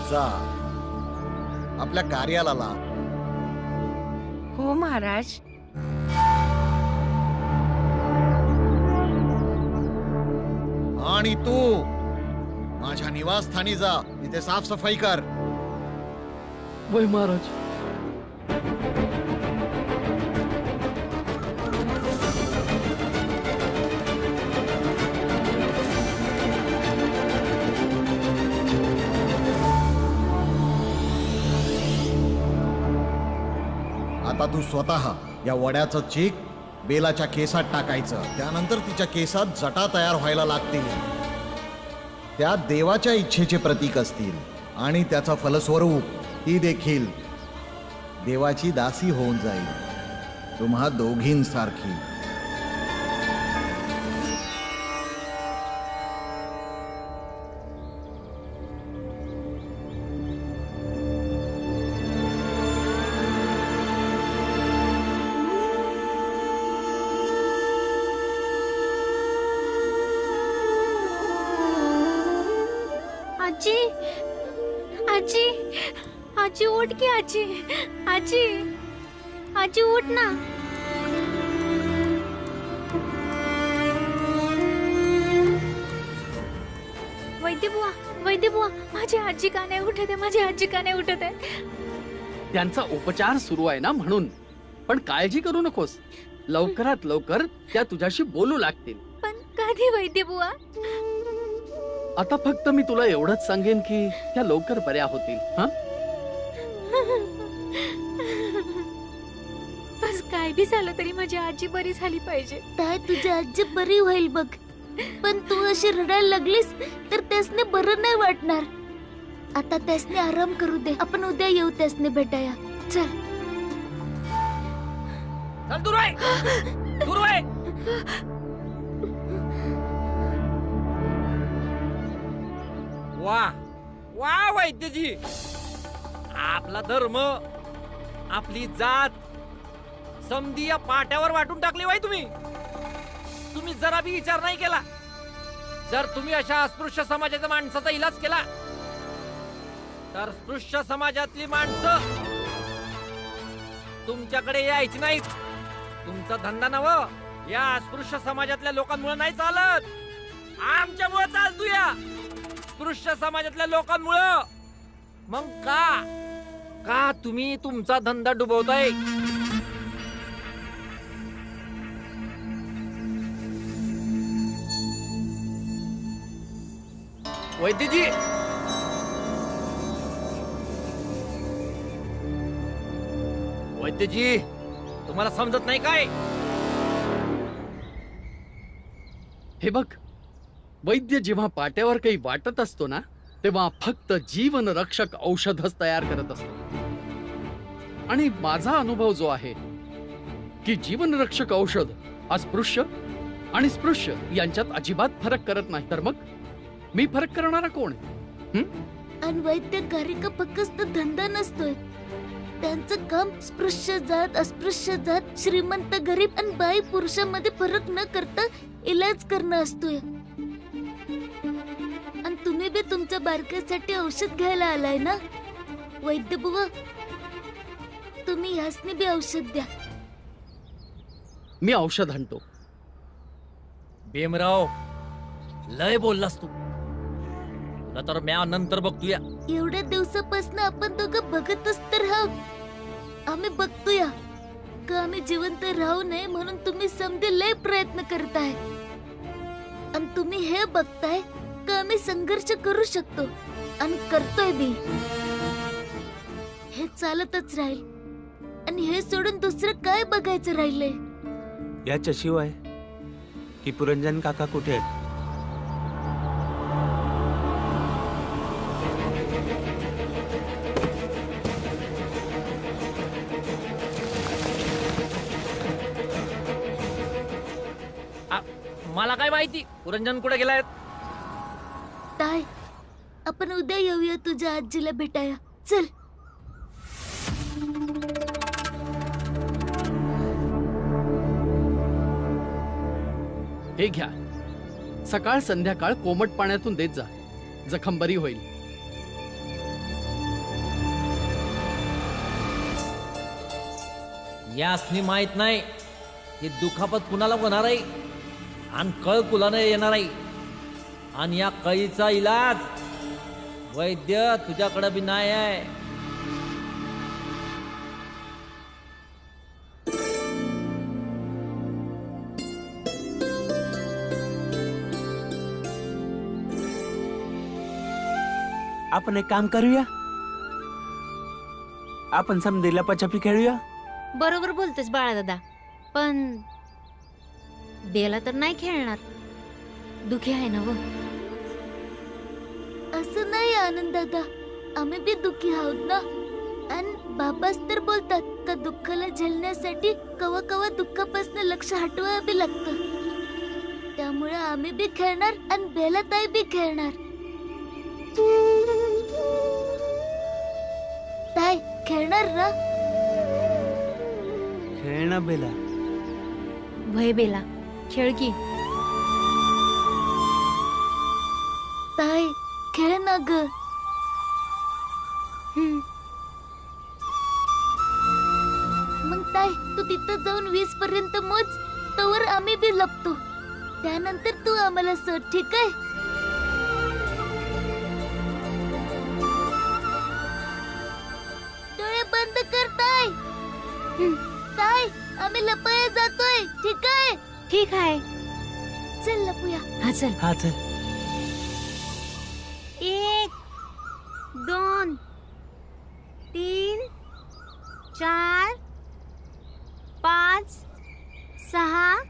जा, आपल्या कार्याला लाग. हो महाराज. आणि तू माझ्या निवासस्थानी जा, तिथे साफसफाई कर. वय महाराज. आता तू स्वतः या वड्याचं चीक बेलाच्या केसात टाकायचं. त्यानंतर तिच्या केसात जटा तयार व्हायला लागतील. त्या देवाच्या इच्छेचे प्रतीक असतील आणि त्याचा फलस्वरूप ती देखील देवाची दासी होऊन जाईल, तुम्हा दोघींसारखी. आजी, आजी, आजी उठ की आजी, आजी, आजी उठ ना. वैद्यबुवा, वैद्यबुवा, माझी आजी का नाही उठत आहे? माझी आजी का नाही उठत आहे? त्यांचा उपचार सुरू आहे ना म्हणून. पण काळजी करू नकोस, लवकरात लवकर त्या तुझ्याशी बोलू लागतील. पण कधी वैद्यबुवा? आता फक्त मी तुला एवढंच सांगेन की त्या लवकर बऱ्या होतील. हा, बस काय बी झालं तरी माझी आजी बरी झाली पाहिजे. काय तुझी आजी बरी होईल बघ. पण तू अशी रडायला लागलीस तर त्यासने बरं नाही वाटणार. आता त्यासने आराम करू दे. आपण उद्या येऊ त्यासने भेटाया. चल. चल दूर आहे, दूर आहे. वा वा वैद्यजी, आपला धर्म, आपली जात समधी या पाट्यावर वाटून टाकली वाई तुम्ही. तुम्ही जरा बी विचार नाही केला. जर तुम्ही अशा अस्पृश्य समाजाच्या माणसाचा इलाज केला तर स्पृश्य समाजातली माणसं तुमच्याकडे यायची नाहीत. तुमचा धंदा नव या अस्पृश्य समाजातल्या लोकांमुळे नाही चालत, आमच्यामुळे चालतो. या स्पृश्य समाजातल्या लोकांमुळं. मग का तुम्ही तुमचा धंदा डुबवताय? वैद्यजी, वैद्यजी, तुम्हाला समजत नाही काय? हे बघ, वैद्य जेव्हा पाट्यावर काही वाटत असतो ना, तेव्हा फक्त जीवन रक्षक औषधच तयार करत असतो. आणि माझा अनुभव जो आहे की जीवन रक्षक औषध अस्पृश्य आणि स्पृश्य यांच्यात अजिबात फरक करत नाही. तर मग मी फरक करणारा कोण? आणि वैद्यकारी का फक्त धंदा नसतोय. त्यांचं काम स्पृश्य जात, अस्पृश्य जात, श्रीमंत गरीब आणि बाई पुरुषांमध्ये फरक न करता इलाज करणं असतोय. आणि तुम्ही बी तुमच्या बारक्यासाठी औषध घ्यायला आलाय ना वैद्य बुवा. तुम्ही ह्यासनी बी औषध द्या. मी औषध आणतो. भीमराव, लय बोललास तू. तुला तर म्या नंतर बघतोया. एवढ्या दिवसापासून आपण दोघं बघतच तर आहोत. आम्ही बघतोया का आम्ही जिवंत राहू नये म्हणून तुम्ही समजे लय प्रयत्न करताय. आणि तुम्ही हे बघताय का आम्ही संघर्ष करू शकतो आणि करतोय बी. हे चालतच राहील. आणि हे सोडून दुसरं काय बघायचं राहिलंय? याच्याशिवाय की पुरंजन काका कुठे आहेत? मला काय माहिती पुरंजन कुठे गेलाय? ताय, आपण उद्या येऊया तुझ्या आजीला भेटाया. चल. हे घ्या, सकाळ संध्याकाळ कोमट पाण्यातून देत जा. जखम बरी होईल. यासनी माहित नाही की दुखापत कुणाला होणार आहे आणि कळ कुणाला येणार आहे. आणि या कळीचा इलाज वैद्य तुझ्याकडे बी नाही आहे. आपण एक काम करूया, आपण समधी लपाछपी खेळूया. बरोबर बोलतेस बाळा दादा, पण बेला तर नाही खेळणार. दुखी आहे ना व. असं नाही आनंद दादा, आम्ही बी दुखी आहोत ना. आणि बाबाच तर बोलतात का दुःखाला झेलण्यासाठी कवा कवा दुःखापासून लक्ष हटवावं बी लागतं. त्यामुळे आम्ही बी खेळणार आणि बेला ताई बी खेळणार. ताई खेळणार ना? खेळ ना बेला. वय बेला खेळ की. ताई खेळ ना ग. मग ताई तू तिथं जाऊन 20 पर्यंत मोज, तवर आम्ही बी लपतो. त्यानंतर तू आम्हाला शोध, ठीक आहे? डोळे बंद कर ताई. ताई आम्ही लपाया जातोय, ठीक आहे? ठीक आहे. चल लपूया. हा चल. हा चल. 1 2 3 4 5 6.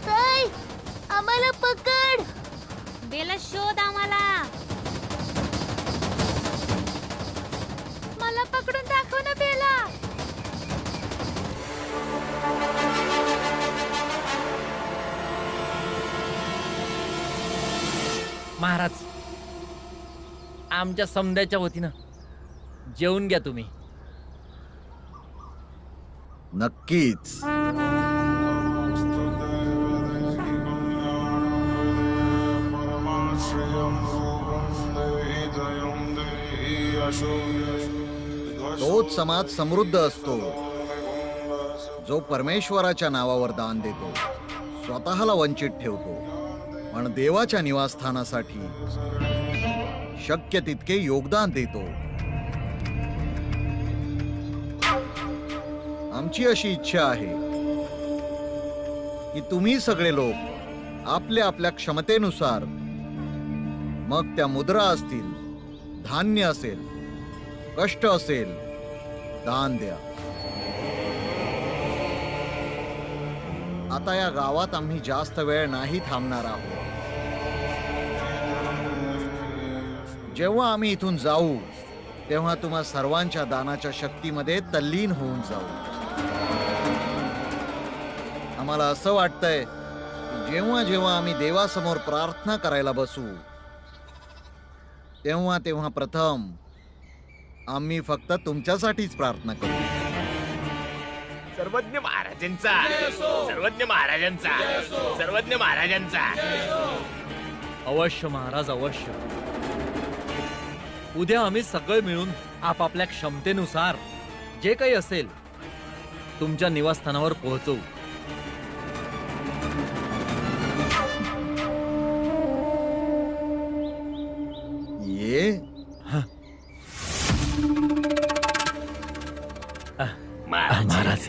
ताई आम्हाला पकड. बेला शोध आम्हाला. मला पकडून दाखव ना बेला. महाराज, आमच्या समद्याच्या वतीनं जेवून घ्या तुम्ही. नक्कीच. तोच समाज समृद्ध असतो जो परमेश्वराच्या नावावर दान देतो, स्वतःला वंचित ठेवतो, पण देवाच्या निवासस्थानासाठी शक्य तितके योगदान देतो. आमची अशी इच्छा आहे की तुम्ही सगळे लोक आपल्या आपल्या क्षमतेनुसार, मग त्या मुद्रा असतील, धान्य असेल, कष्ट असेल, दान द्या. आता या गावात आम्ही जास्त वेळ नाही थांबणार आहोत. जेव्हा आम्ही इथून जाऊ तेव्हा तुम्हा सर्वांच्या दानाच्या शक्तीमध्ये तल्लीन होऊन जाऊ. आम्हाला असं वाटतंय की जेव्हा जेव्हा आम्ही देवासमोर प्रार्थना करायला बसू तेव्हा तेव्हा प्रथम आम्ही फक्त तुमच्यासाठीच प्रार्थना करू. सर्वज्ञ महाराजांचा, सर्वज्ञ महाराजांचा, सर्वज्ञ महाराजांचा. अवश्य महाराज, अवश्य. उद्या आम्ही सगळे मिळून आपापल्या क्षमतेनुसार जे काही असेल तुमच्या निवासस्थानावर पोहोचवू. ये महाराज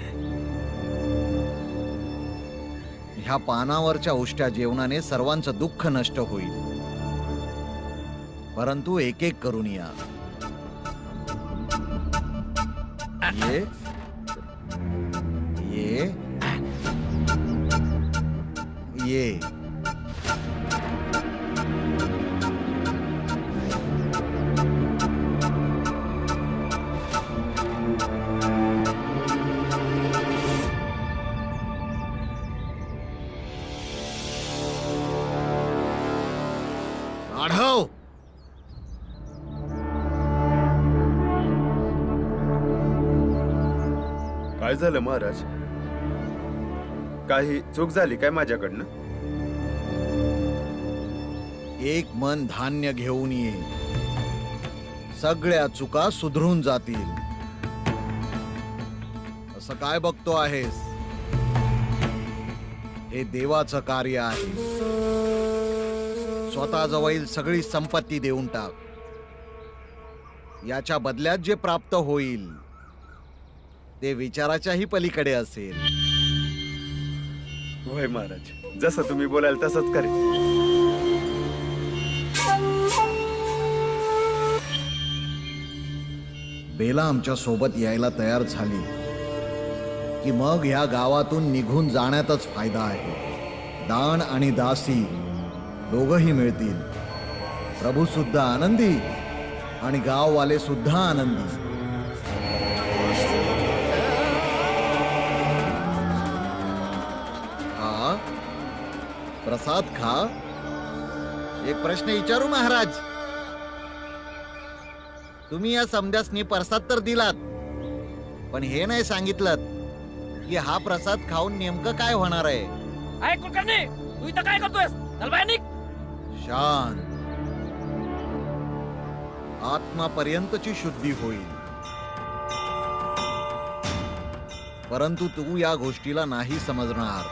ह्या पानावरच्या उष्ट्या जेवणाने सर्वांचं दुःख नष्ट होईल. परंतु एक एक करून या. ये ये ये. आढव, काय झालं महाराज? काही चूक झाली काय माझ्याकडनं? एक मन धान्य घेऊन ये. सगळ्या चुका सुधरून जातील. असं काय बघतो आहेस? हे देवाचं कार्य आहे. स्वतःजवळील सगळी संपत्ती देऊन टाक. याच्या बदल्यात जे प्राप्त होईल ते विचाराच्याही पलीकडे असेल. होय महाराज, जसं तुम्ही बोलाल तसंच करेन. बेला आमच्या सोबत यायला तयार झाली की मग ह्या गावातून निघून जाण्यातच फायदा आहे. दाण आणि दासी दोघही मिळतील. प्रभू सुद्धा आनंदी आणि गाववाले सुद्धा आनंदी. हा प्रसाद खा. एक प्रश्न विचारू महाराज? तुम्ही या समध्यासनी प्रसाद तर दिलात, पण हे नाही सांगितलं की हा प्रसाद खाऊन नेमकं काय होणार आहे. ऐक कुलकर्णी, तू इथं काय करतोयस? चल बाहेर निघ. शांत. आत्मापर्यंतची शुद्धी होईल. परंतु तू या गोष्टीला नाही समजणार.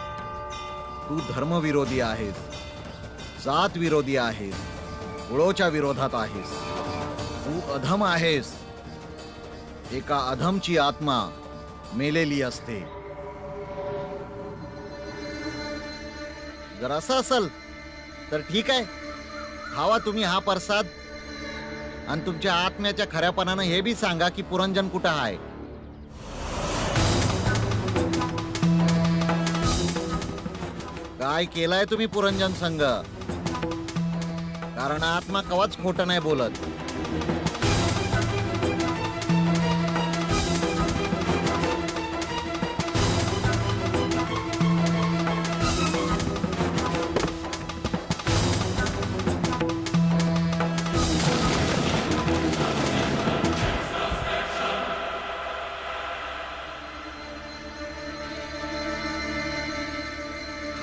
तू धर्मविरोधी आहेस, जात विरोधी आहेस, कुळोच्या विरोधात आहेस. तू अधम आहेस. एका अधमची आत्मा मेलेली असते. जर असं असल तर ठीक आहे, खावा तुम्ही हा प्रसाद आणि तुमच्या आत्म्याच्या खऱ्यापणानं हे बी सांगा की पुरंजन कुठं आहे. काय केलाय तुम्ही पुरंजन संघ? कारण आत्मा कवाच खोटं नाही बोलत.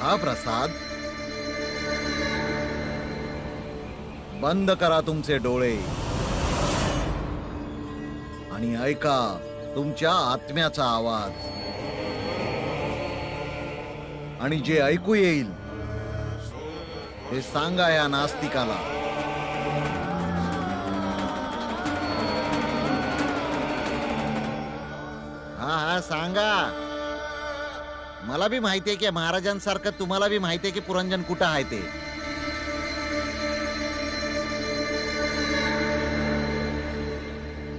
हा प्रसाद. बंद करा तुमचे डोळे आणि ऐका तुमच्या आत्म्याचा आवाज. आणि जे ऐकू येईल ते सांगा या नास्तिकाला. हा हा सांगा. मला बी माहितीये की महाराजांसारखं तुम्हाला बी माहितीये की पुरंजन कुठं आहे ते.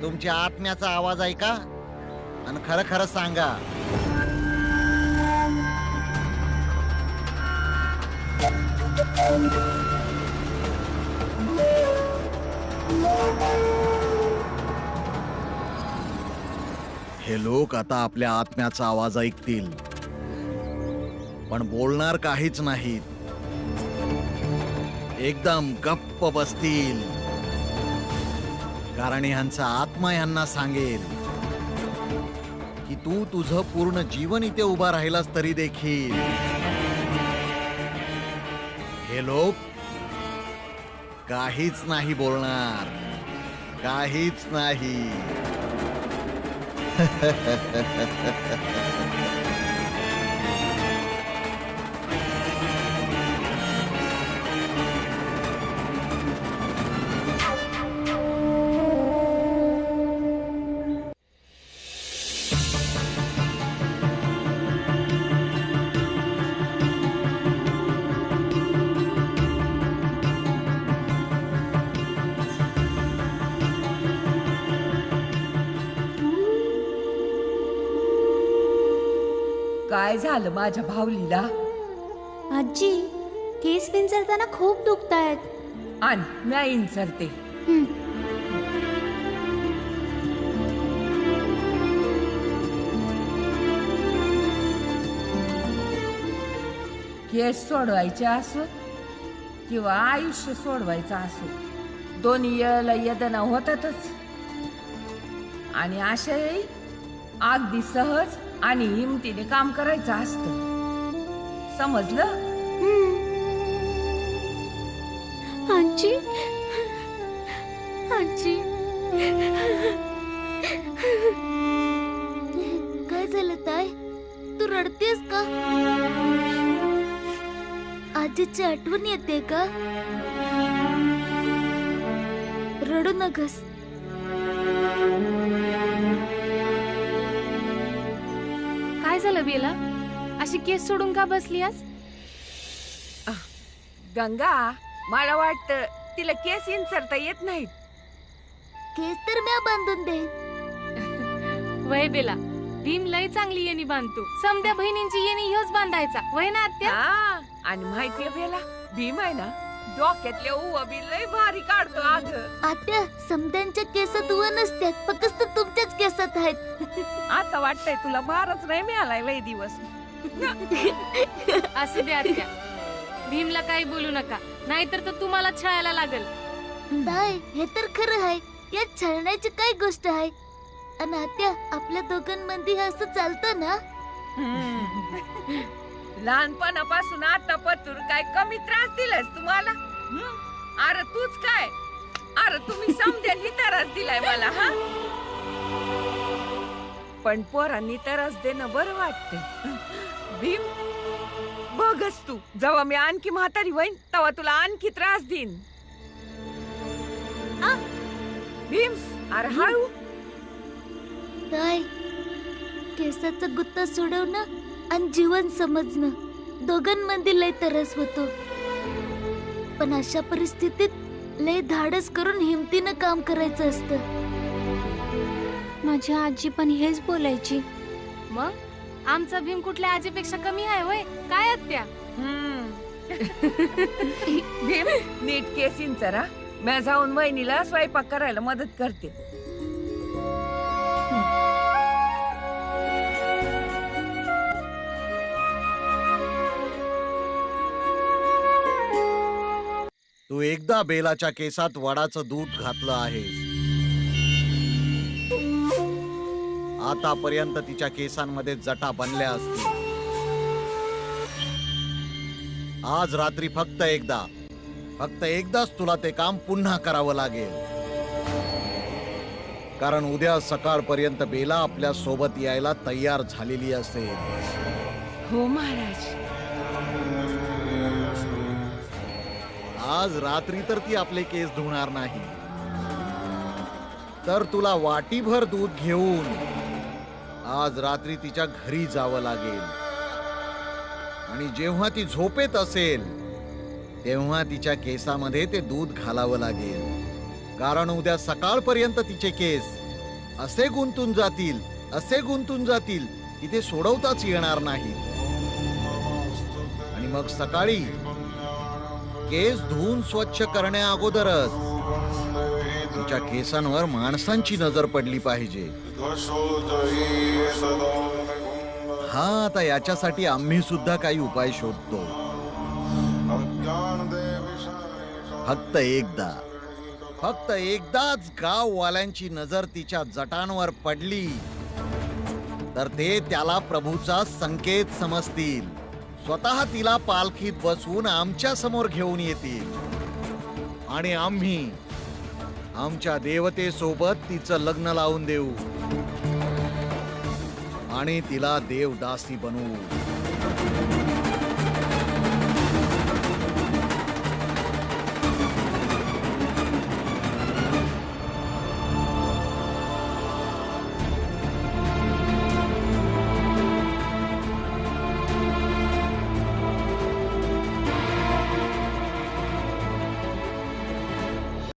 तुमच्या आत्म्याचा आवाज ऐका आणि खरं खरं सांगा. हे लोक आता आपल्या आत्म्याचा आवाज ऐकतील, पण बोलणार काहीच नाहीत. एकदम गप्प बसतील. कारण ह्यांचा आत्मा ह्यांना सांगेल की तू तुझं पूर्ण जीवन इथे उभा राहिलास तरी देखील हे लोक काहीच नाही बोलणार. काहीच नाही. काय झालं माझ्या भावलीला? आजी केस विंचरताना खूप दुखतायत. आण मी इंचरते. केस सोडवायचे असो किंवा आयुष्य सोडवायचं असो, दोन्ही वेळेला यदना होतातच. आणि अशाही अगदी सहज आणि हिमतीने काम करायचं असतं. समजलं? आजी आजी काय झालं ताई? तू रडतेस का? आजीची आठवण येते का? रडू नकस. काय झालं बेला? अशी केस सोडून का बसली आज? गंगा, मला वाटतं तिला केस इंचरता येत नाहीत. केस तर म्या बांधून दे. वय बेला, भीम लय चांगली येणी बांधतो. समद्या बहिणींची येणी ह्योच बांधायचा. वय ना आत्या? हा, आणि माहितीये बेला, भीम आहे ना, डोक्यातल्या उवा बी लय भारी काढतो. अगं आत्या, समद्यांच्या केसात उवा नसत्यात, फक्त तुमच्याच केसात आहेत. आता वाटतंय तुला मारच नाही मिळालाय लय दिवस. असू दे आत्या, भीमला काही बोलू नका, नाहीतर तर तुम्हाला छळायला लागल. ताई, हे तर खरं आहे. यात छळण्याची काय गोष्ट आहे? आणि आत्या, आपल्या दोघांमध्ये हे असं चालतं ना? लहानपणापासून आता पतूर काय कमी त्रास दिलास तुम्हाला? अरे तूच काय? अरे तुम्ही समजायला त्रास दिलाय मला. हा, पण पोरांनी त्रास देणं बरं वाटतंय. भीम, बघच तू, जेव्हा मी आणखी म्हातारी होईन तेव्हा तुला आणखी त्रास देईन. भीम, अरे हळू. ताई, केसाचा गुत्ता सोडवणं आणि जीवन समजणं दोघांमध्ये लय तरस होतो. पण अशा परिस्थितीत लय धाडस करून हिमतीनं काम करायचं असतं. माझी आजी पण हेच बोलायची. मग आमचा भीम कुठल्या आजीपेक्षा कमी आहे होय? काय आत्या? भीम, नीट केस इंचरा. मी जाऊन वहिनीला स्वयंपाक करायला मदत करते. तू एकदा बेलाच्या केसात वडाचं दूध घातलं आहेस. आतापर्यंत तिच्या केसांमध्ये जटा बनल्या असतील. आज रात्री फक्त एकदाच तुला ते काम पुन्हा करावं लागेल. कारण उद्या सकाळपर्यंत बेला आपल्या सोबत यायला तयार झालेली असेल. हो महाराज. आज रात्री तर ती आपले केस धुणार नाही, तर तुला वाटीभर दूध घेऊन आज रात्री तिच्या घरी जावं लागेल. आणि जेव्हा ती झोपेत असेल तेव्हा तिच्या केसामध्ये ते दूध घालावं लागेल. कारण उद्या सकाळपर्यंत तिचे केस असे गुंतून जातील की ते सोडवताच येणार नाही. आणि मग सकाळी केस धुवून स्वच्छ करण्या अगोदरच तिच्या केसांवर माणसांची नजर पडली पाहिजे. हा, आता याच्यासाठी आम्ही सुद्धा काही उपाय शोधतो. फक्त एकदाच गाववाल्यांची नजर तिच्या जटांवर पडली तर ते त्याला प्रभूचा संकेत समजतील. स्वतः तिला पालखीत बसवून आमच्या समोर घेऊन येतील आणि आम्ही आमच्या देवतेसोबत तिचं लग्न लावून देऊ आणि तिला देवदासी बनवू.